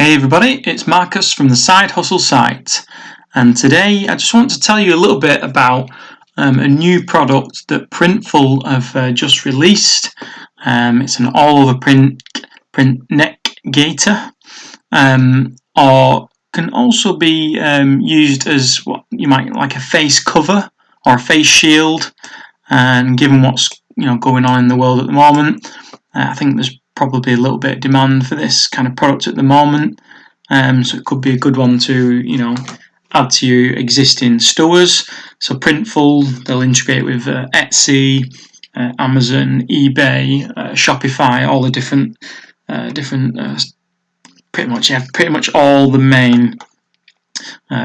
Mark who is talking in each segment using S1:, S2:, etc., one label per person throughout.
S1: Hey everybody, it's Marcus from the Side Hustle site, and today I just want to tell you a little bit about a new product that Printful have just released. It's an all-over print neck gaiter, or can also be used as what you might like a face cover or a face shield. And given what's going on in the world at the moment, I think there's probably a little bit of demand for this kind of product at the moment, so it could be a good one to add to your existing stores. So Printful, they'll integrate with Etsy, Amazon, eBay, Shopify, all the different pretty much all the main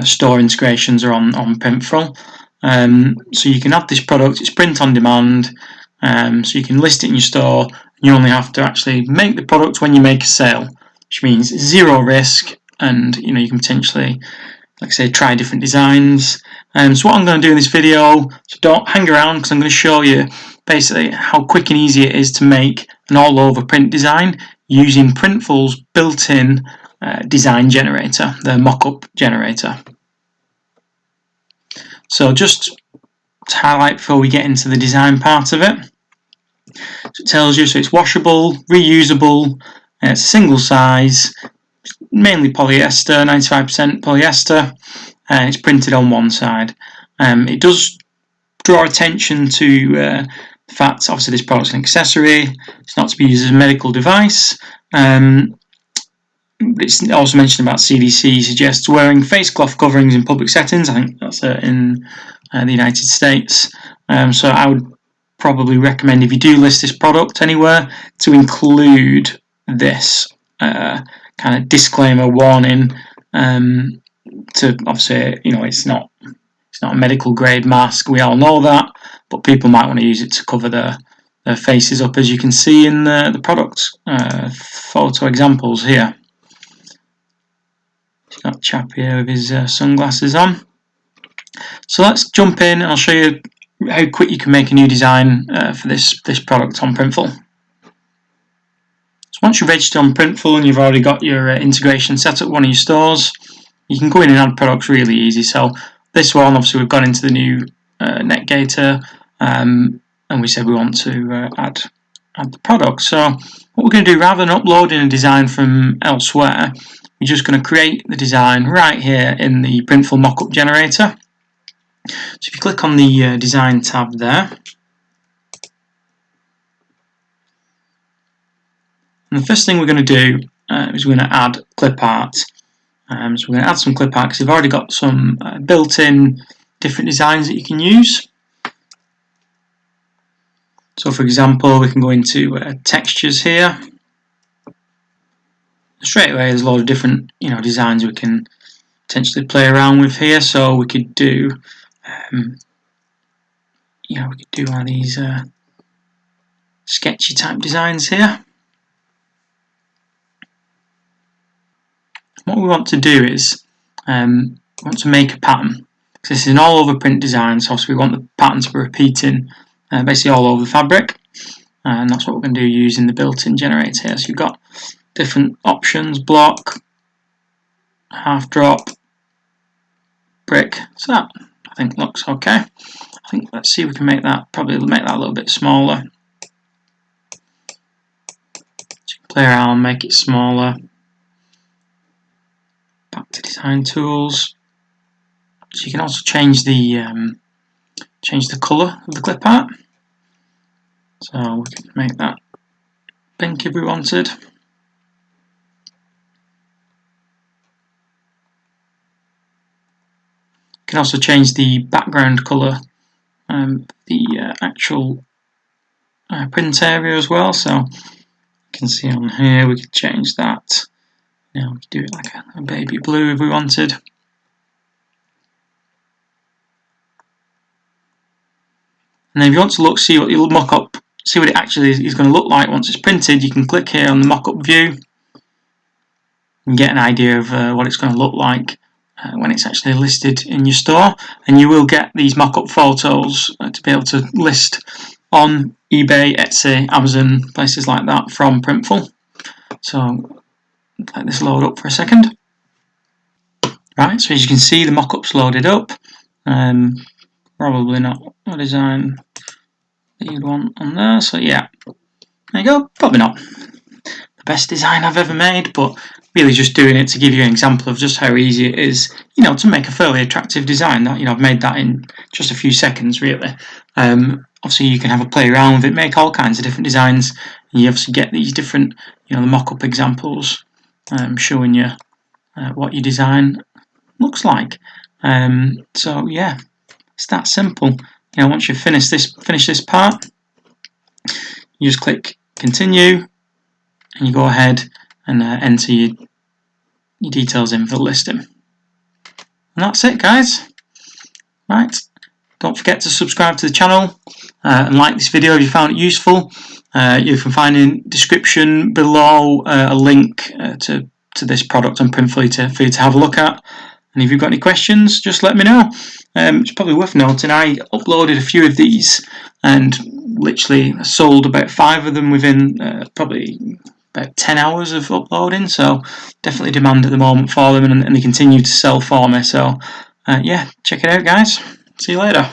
S1: store integrations are on Printful. So you can add this product. It's print on demand, so you can list it in your store. You only have to actually make the product when you make a sale, which means zero risk, and you can potentially, like I say, try different designs. So what I'm going to do in this video, so don't hang around, because I'm going to show you basically how quick and easy it is to make an all-over print design using Printful's built-in design generator, the mock-up generator. So just to highlight before we get into the design part of it, so it tells you, so it's washable, reusable, it's a single size, mainly polyester, 95% polyester, and it's printed on one side. It does draw attention to the fact, obviously this product's an accessory, it's not to be used as a medical device. It's also mentioned about CDC suggests wearing face cloth coverings in public settings. I think that's in the United States. So I would probably recommend, if you do list this product anywhere, to include this kind of disclaimer warning. To obviously, it's not a medical grade mask. We all know that, but people might want to use it to cover their faces up, as you can see in the product photo examples here. He's got a chap here with his sunglasses on. So let's jump in and I'll show you how quick you can make a new design for this product on Printful. So once you're registered on Printful and you've already got your integration set up one of your stores, you can go in and add products really easy. So this one, obviously we've gone into the new neck gaiter, and we said we want to add the product. So what we're going to do, rather than uploading a design from elsewhere, we're just going to create the design right here in the Printful mockup generator. So if you click on the design tab there, and the first thing we're going to do is we're going to add clip art. So we're going to add some clip art because we've already got some built-in different designs that you can use. So for example, we can go into textures here. Straight away there's a lot of different designs we can potentially play around with here. So we could do one of these sketchy type designs here. What we want to do is we want to make a pattern, because this is an all over print design, so we want the pattern to be repeating basically all over the fabric, and that's what we're going to do using the built-in generator here. So you've got different options: block, half drop, brick. So that I think looks okay. I think let's see if we can make that a little bit smaller. So you can play around, make it smaller. Back to design tools. So you can also change the colour of the clip art. So we can make that pink if we wanted. You can also change the background colour, the actual print area as well. So you can see on here we could change that. Now we could do it like a baby blue if we wanted. And then if you want to see what your mock-up, see what it actually is going to look like once it's printed, you can click here on the mock-up view and get an idea of what it's going to look like when it's actually listed in your store. And you will get these mock-up photos to be able to list on eBay, Etsy, Amazon, places like that from Printful. So let this load up for a second. Right, so as you can see, the mock-up's loaded up. Probably not a design that you'd want on there, so yeah, there you go. Probably not the best design I've ever made, but really just doing it to give you an example of just how easy it is, to make a fairly attractive design. That I've made that in just a few seconds, really. Obviously, you can have a play around with it, make all kinds of different designs, and you obviously get these different, the mock-up examples showing you what your design looks like. So yeah, it's that simple. Once you've finished this part, you just click continue, and you go ahead and enter your details in for the listing. And that's it, guys. Right, don't forget to subscribe to the channel and like this video if you found it useful. You can find in the description below a link to this product on Printful for you to have a look at. And if you've got any questions, just let me know. It's probably worth noting I uploaded a few of these and literally sold about 5 of them within probably about 10 hours of uploading, so definitely demand at the moment for them, and they continue to sell for me. So yeah, check it out, guys. See you later.